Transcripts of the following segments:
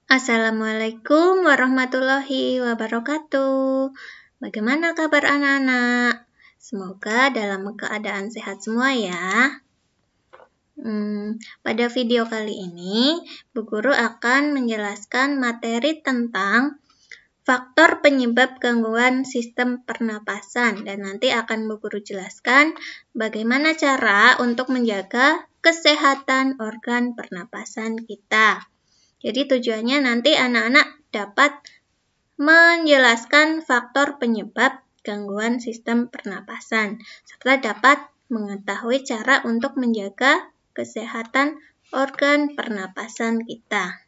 Assalamualaikum warahmatullahi wabarakatuh. Bagaimana kabar anak-anak? Semoga dalam keadaan sehat semua ya. Pada video kali ini, Bu Guru akan menjelaskan materi tentang faktor penyebab gangguan sistem pernapasan. Dan nanti akan Bu Guru jelaskan bagaimana cara untuk menjaga kesehatan organ pernapasan kita. Jadi tujuannya nanti anak-anak dapat menjelaskan faktor penyebab gangguan sistem pernapasan, serta dapat mengetahui cara untuk menjaga kesehatan organ pernapasan kita.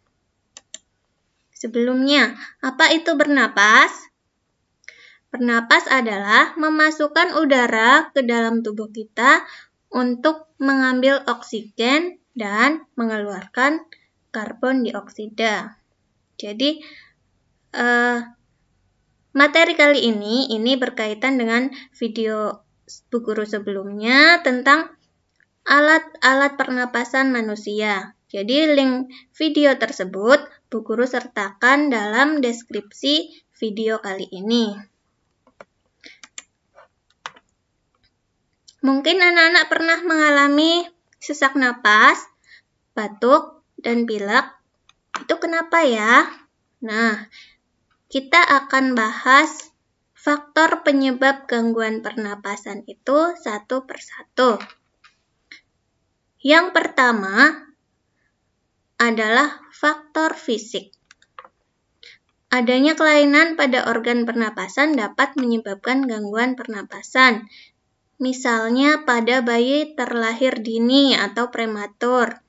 Sebelumnya, apa itu bernapas? Bernapas adalah memasukkan udara ke dalam tubuh kita untuk mengambil oksigen dan mengeluarkan karbon dioksida. Jadi, materi kali ini berkaitan dengan video Bu Guru sebelumnya tentang alat-alat pernapasan manusia. Jadi, link video tersebut Bu Guru sertakan dalam deskripsi video kali ini. Mungkin anak-anak pernah mengalami sesak napas, batuk, dan pilek. Itu kenapa ya? Nah, kita akan bahas faktor penyebab gangguan pernapasan itu satu persatu. Yang pertama adalah faktor fisik. Adanya kelainan pada organ pernapasan dapat menyebabkan gangguan pernapasan. Misalnya pada bayi terlahir dini atau prematur.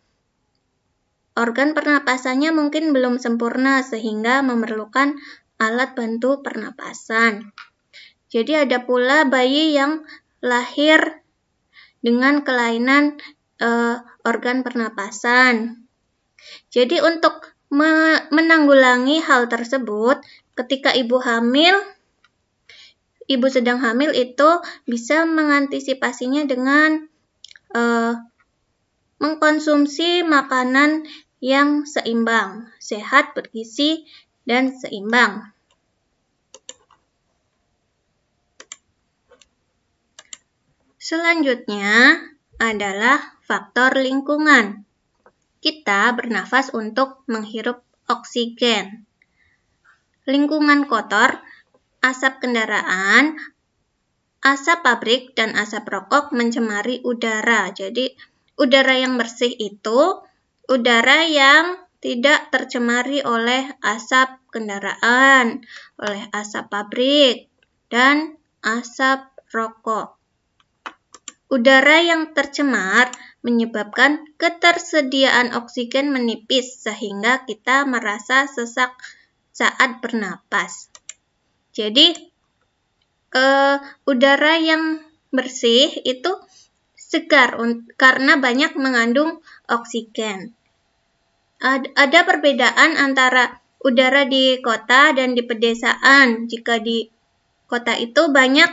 Organ pernapasannya mungkin belum sempurna sehingga memerlukan alat bantu pernapasan. Jadi ada pula bayi yang lahir dengan kelainan organ pernapasan. Jadi untuk menanggulangi hal tersebut, ketika ibu sedang hamil itu bisa mengantisipasinya dengan mengkonsumsi makanan yang seimbang, sehat, bergizi, dan seimbang. Selanjutnya adalah faktor lingkungan. Kita bernafas untuk menghirup oksigen. Lingkungan kotor, asap kendaraan, asap pabrik, dan asap rokok mencemari udara. Jadi, udara yang bersih itu udara yang tidak tercemari oleh asap kendaraan, oleh asap pabrik, dan asap rokok. Udara yang tercemar menyebabkan ketersediaan oksigen menipis sehingga kita merasa sesak saat bernapas. Jadi, udara yang bersih itu segar karena banyak mengandung oksigen. Ada perbedaan antara udara di kota dan di pedesaan. Jika di kota itu banyak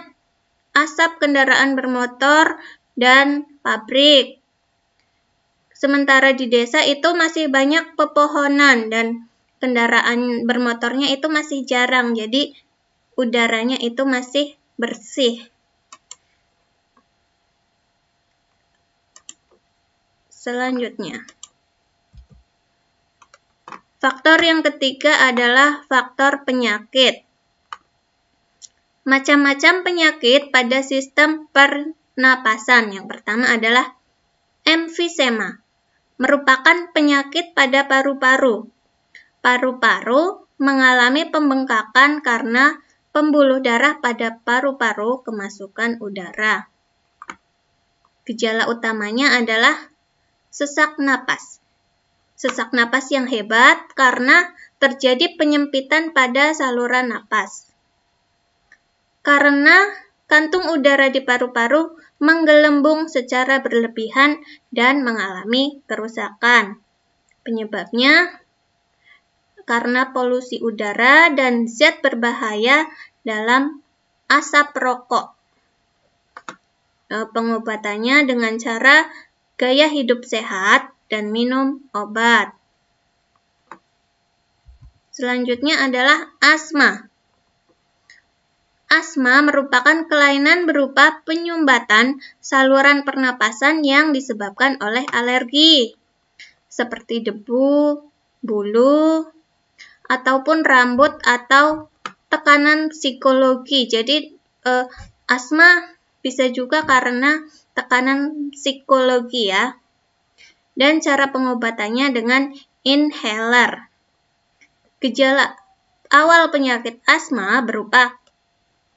asap kendaraan bermotor dan pabrik. Sementara di desa itu masih banyak pepohonan dan kendaraan bermotornya itu masih jarang. Jadi udaranya itu masih bersih. Selanjutnya, faktor yang ketiga adalah faktor penyakit. Macam-macam penyakit pada sistem pernapasan. Yang pertama adalah emfisema, merupakan penyakit pada paru-paru. Paru-paru mengalami pembengkakan karena pembuluh darah pada paru-paru kemasukan udara. Gejala utamanya adalah sesak napas. Sesak napas yang hebat karena terjadi penyempitan pada saluran napas. Karena kantung udara di paru-paru menggelembung secara berlebihan dan mengalami kerusakan. Penyebabnya karena polusi udara dan zat berbahaya dalam asap rokok. Pengobatannya dengan cara gaya hidup sehat dan minum obat. Selanjutnya adalah asma. Asma merupakan kelainan berupa penyumbatan saluran pernapasan yang disebabkan oleh alergi, seperti debu, bulu, ataupun rambut atau tekanan psikologi. Jadi, asma bisa juga karena tekanan psikologi ya. Dan cara pengobatannya dengan inhaler. Gejala awal penyakit asma berupa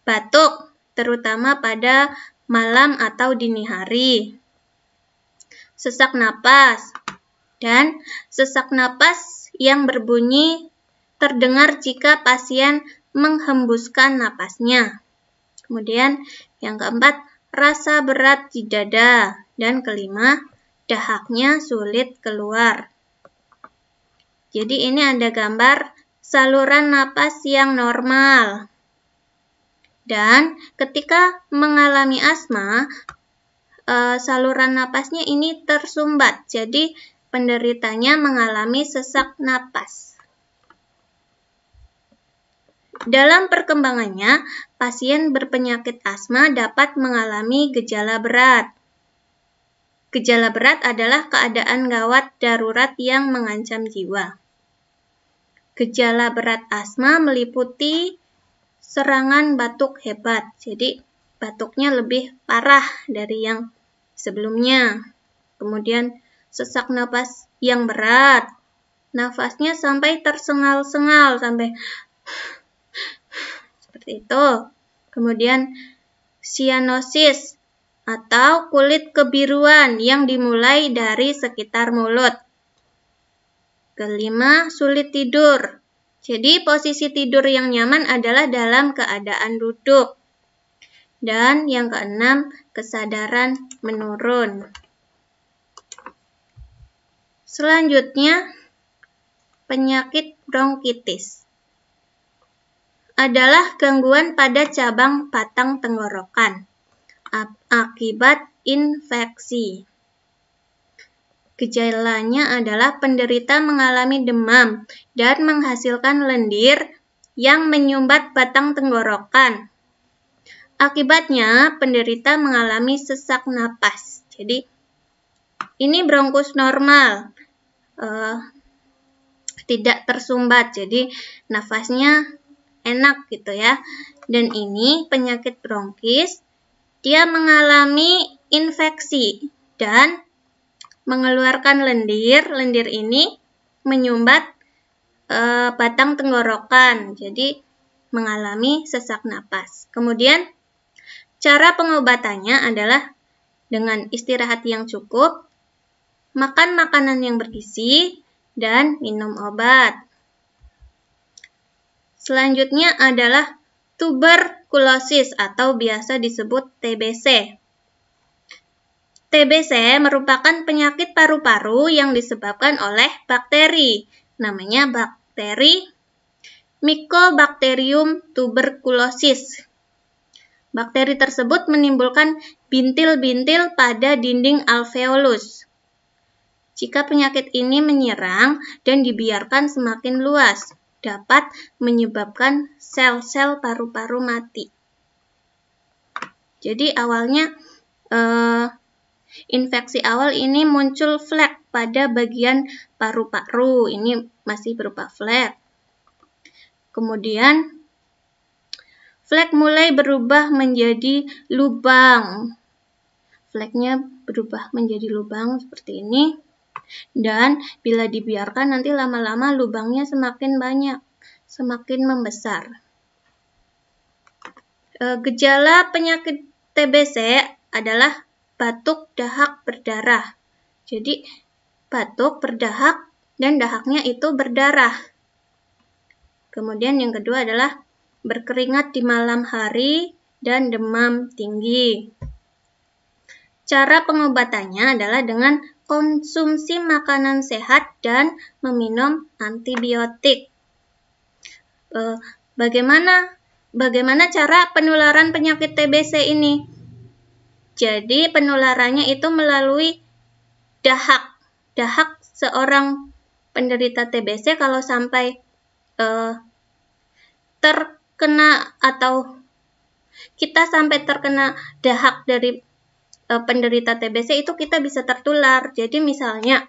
batuk, terutama pada malam atau dini hari. Sesak napas, dan sesak napas yang berbunyi terdengar jika pasien menghembuskan napasnya. Kemudian yang keempat, rasa berat di dada. Dan kelima, dahaknya sulit keluar. Jadi ini ada gambar saluran napas yang normal. Dan ketika mengalami asma, saluran napasnya ini tersumbat. Jadi penderitanya mengalami sesak napas. Dalam perkembangannya, pasien berpenyakit asma dapat mengalami gejala berat. Gejala berat adalah keadaan gawat darurat yang mengancam jiwa. Gejala berat asma meliputi serangan batuk hebat, jadi batuknya lebih parah dari yang sebelumnya. Kemudian sesak napas yang berat, nafasnya sampai tersengal-sengal, sampai seperti itu. Kemudian sianosis atau kulit kebiruan yang dimulai dari sekitar mulut. Kelima, sulit tidur. Jadi posisi tidur yang nyaman adalah dalam keadaan duduk. Dan yang keenam, kesadaran menurun. Selanjutnya, penyakit bronkitis adalah gangguan pada cabang batang tenggorokan akibat infeksi. Gejalanya adalah penderita mengalami demam dan menghasilkan lendir yang menyumbat batang tenggorokan. Akibatnya, penderita mengalami sesak napas. Jadi, ini bronkus normal, tidak tersumbat. Jadi, nafasnya enak gitu ya. Dan ini penyakit bronkis, dia mengalami infeksi dan mengeluarkan lendir. Lendir ini menyumbat batang tenggorokan, jadi mengalami sesak napas. Kemudian cara pengobatannya adalah dengan istirahat yang cukup, makan makanan yang bergizi, dan minum obat. Selanjutnya adalah tuberkulosis atau biasa disebut TBC. TBC merupakan penyakit paru-paru yang disebabkan oleh bakteri. Namanya bakteri Mycobacterium tuberculosis. Bakteri tersebut menimbulkan bintil-bintil pada dinding alveolus. Jika penyakit ini menyerang dan dibiarkan semakin luas, dapat menyebabkan sel-sel paru-paru mati. Jadi awalnya infeksi awal ini muncul flek pada bagian paru-paru, ini masih berupa flek. Kemudian flek mulai berubah menjadi lubang. Fleknya berubah menjadi lubang seperti ini. Dan bila dibiarkan nanti lama-lama lubangnya semakin banyak, semakin membesar. Gejala penyakit TBC adalah batuk, dahak, berdarah. Jadi batuk, berdahak, dan dahaknya itu berdarah. Kemudian yang kedua adalah berkeringat di malam hari dan demam tinggi. Cara pengobatannya adalah dengan konsumsi makanan sehat dan meminum antibiotik. Bagaimana cara penularan penyakit TBC ini? Jadi penularannya itu melalui dahak. Dahak seorang penderita TBC kalau sampai terkena atau kita sampai terkena dahak dari penderita TBC, itu kita bisa tertular. Jadi misalnya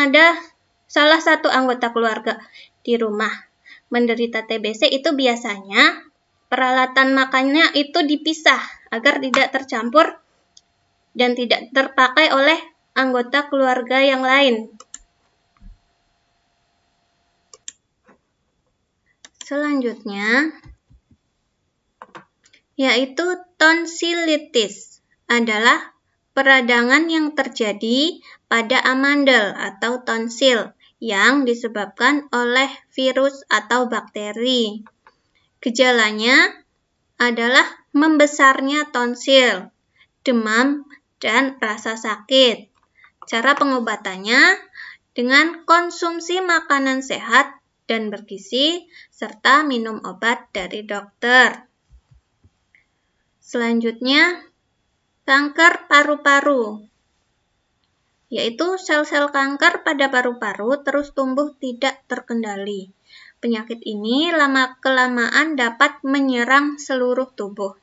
ada salah satu anggota keluarga di rumah menderita TBC, itu biasanya peralatan makannya itu dipisah agar tidak tercampur dan tidak terpakai oleh anggota keluarga yang lain. Selanjutnya yaitu tonsilitis, adalah peradangan yang terjadi pada amandel atau tonsil yang disebabkan oleh virus atau bakteri. Gejalanya adalah membesarnya tonsil, demam, dan rasa sakit. Cara pengobatannya dengan konsumsi makanan sehat dan bergizi serta minum obat dari dokter. Selanjutnya, kanker paru-paru, yaitu sel-sel kanker pada paru-paru terus tumbuh tidak terkendali. Penyakit ini lama-kelamaan dapat menyerang seluruh tubuh.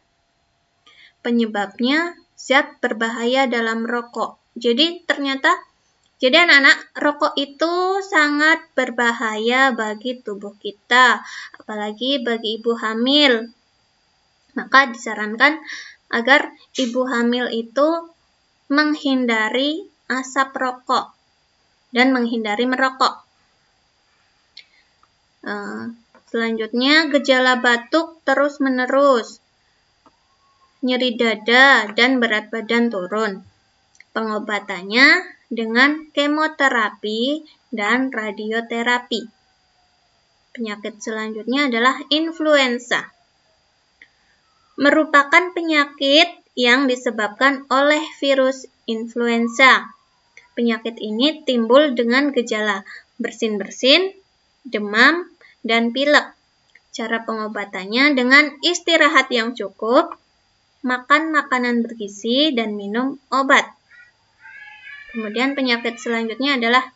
Penyebabnya zat berbahaya dalam rokok. Jadi anak-anak, rokok itu sangat berbahaya bagi tubuh kita, apalagi bagi ibu hamil. Maka disarankan agar ibu hamil itu menghindari asap rokok dan menghindari merokok. Selanjutnya, gejala batuk terus-menerus, nyeri dada, dan berat badan turun. Pengobatannya dengan kemoterapi dan radioterapi. Penyakit selanjutnya adalah influenza. Merupakan penyakit yang disebabkan oleh virus influenza. Penyakit ini timbul dengan gejala bersin-bersin, demam, dan pilek. Cara pengobatannya dengan istirahat yang cukup, makan makanan bergizi, dan minum obat. Kemudian penyakit selanjutnya adalah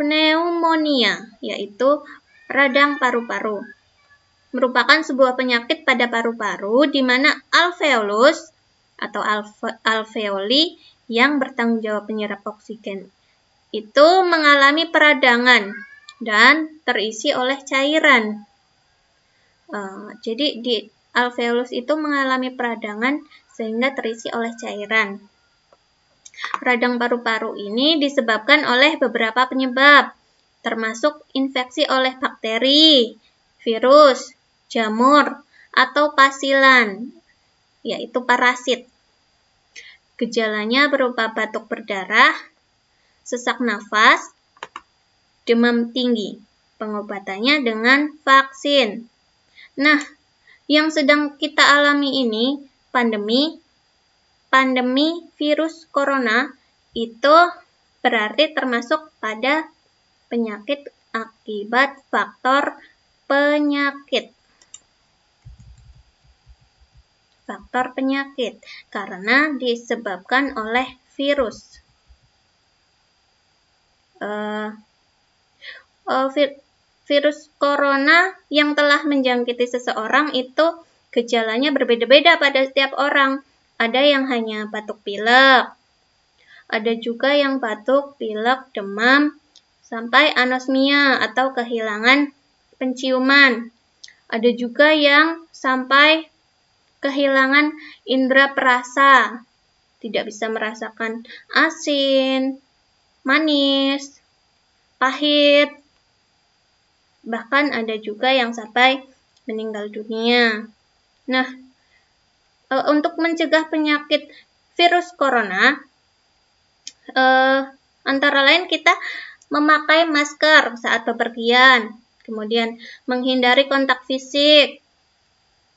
pneumonia, yaitu radang paru-paru. Merupakan sebuah penyakit pada paru-paru di mana alveolus atau alveoli yang bertanggung jawab menyerap oksigen itu mengalami peradangan dan terisi oleh cairan. Jadi di alveolus itu mengalami peradangan sehingga terisi oleh cairan. Radang paru-paru ini disebabkan oleh beberapa penyebab, termasuk infeksi oleh bakteri, virus, jamur, atau pasilan, yaitu parasit. Gejalanya berupa batuk berdarah, sesak nafas, demam tinggi. Pengobatannya dengan vaksin. Nah, yang sedang kita alami ini, pandemi virus corona, itu berarti termasuk pada penyakit akibat faktor penyakit. Faktor penyakit karena disebabkan oleh virus. Virus corona yang telah menjangkiti seseorang itu gejalanya berbeda-beda pada setiap orang. Ada yang hanya batuk pilek, ada juga yang batuk, pilek, demam, sampai anosmia atau kehilangan penciuman. Ada juga yang sampai kehilangan indera perasa, tidak bisa merasakan asin, manis, pahit, bahkan ada juga yang sampai meninggal dunia. Nah, untuk mencegah penyakit virus corona, antara lain kita memakai masker saat bepergian, kemudian menghindari kontak fisik,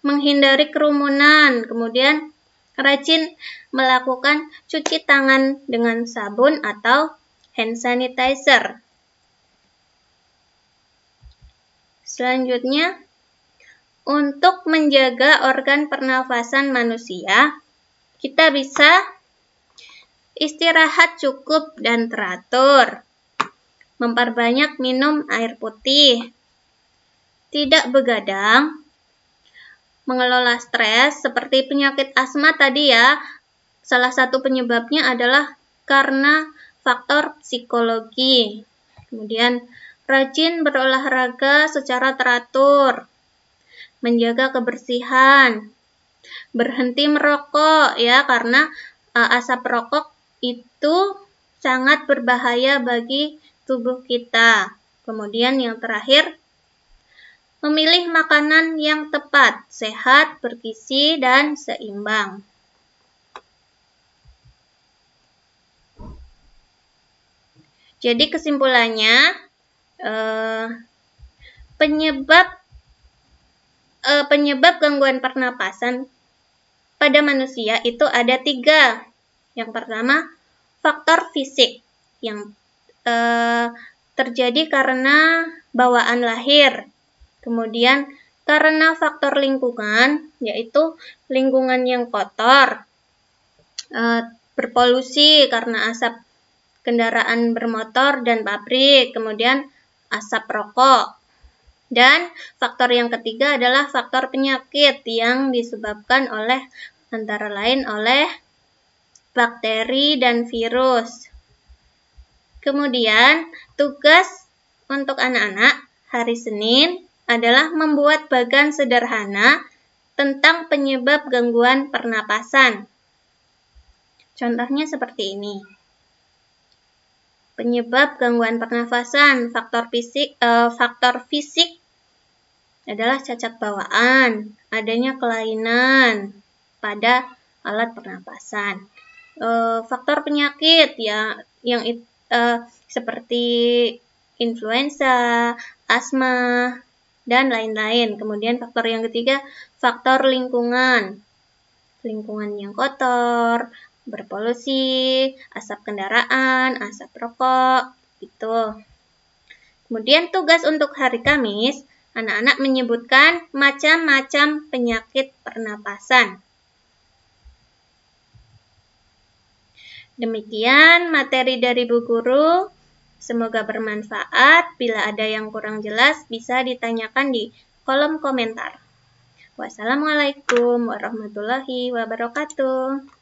menghindari kerumunan, kemudian rajin melakukan cuci tangan dengan sabun atau hand sanitizer. Selanjutnya, untuk menjaga organ pernafasan manusia, kita bisa istirahat cukup dan teratur, memperbanyak minum air putih, tidak begadang, mengelola stres seperti penyakit asma tadi ya. Salah satu penyebabnya adalah karena faktor psikologi. Kemudian rajin berolahraga secara teratur, menjaga kebersihan, berhenti merokok ya, karena asap rokok itu sangat berbahaya bagi tubuh kita. Kemudian yang terakhir, memilih makanan yang tepat, sehat, bergizi, dan seimbang. Jadi kesimpulannya, penyebab gangguan pernapasan pada manusia itu ada 3. Yang pertama, faktor fisik yang terjadi karena bawaan lahir. Kemudian karena faktor lingkungan, yaitu lingkungan yang kotor, berpolusi karena asap kendaraan bermotor dan pabrik, kemudian asap rokok. Dan faktor yang ketiga adalah faktor penyakit yang disebabkan oleh antara lain oleh bakteri dan virus. Kemudian tugas untuk anak-anak hari Senin adalah membuat bagan sederhana tentang penyebab gangguan pernapasan. Contohnya seperti ini. Penyebab gangguan pernafasan, faktor fisik adalah cacat bawaan, adanya kelainan pada alat pernapasan. Faktor penyakit ya, yang seperti influenza, asma, dan lain-lain. Kemudian faktor yang ketiga, faktor lingkungan. Lingkungan yang kotor, berpolusi, asap kendaraan, asap rokok, gitu. Kemudian tugas untuk hari Kamis, anak-anak menyebutkan macam-macam penyakit pernapasan. Demikian materi dari Bu Guru. Semoga bermanfaat. Bila ada yang kurang jelas, bisa ditanyakan di kolom komentar. Wassalamualaikum warahmatullahi wabarakatuh.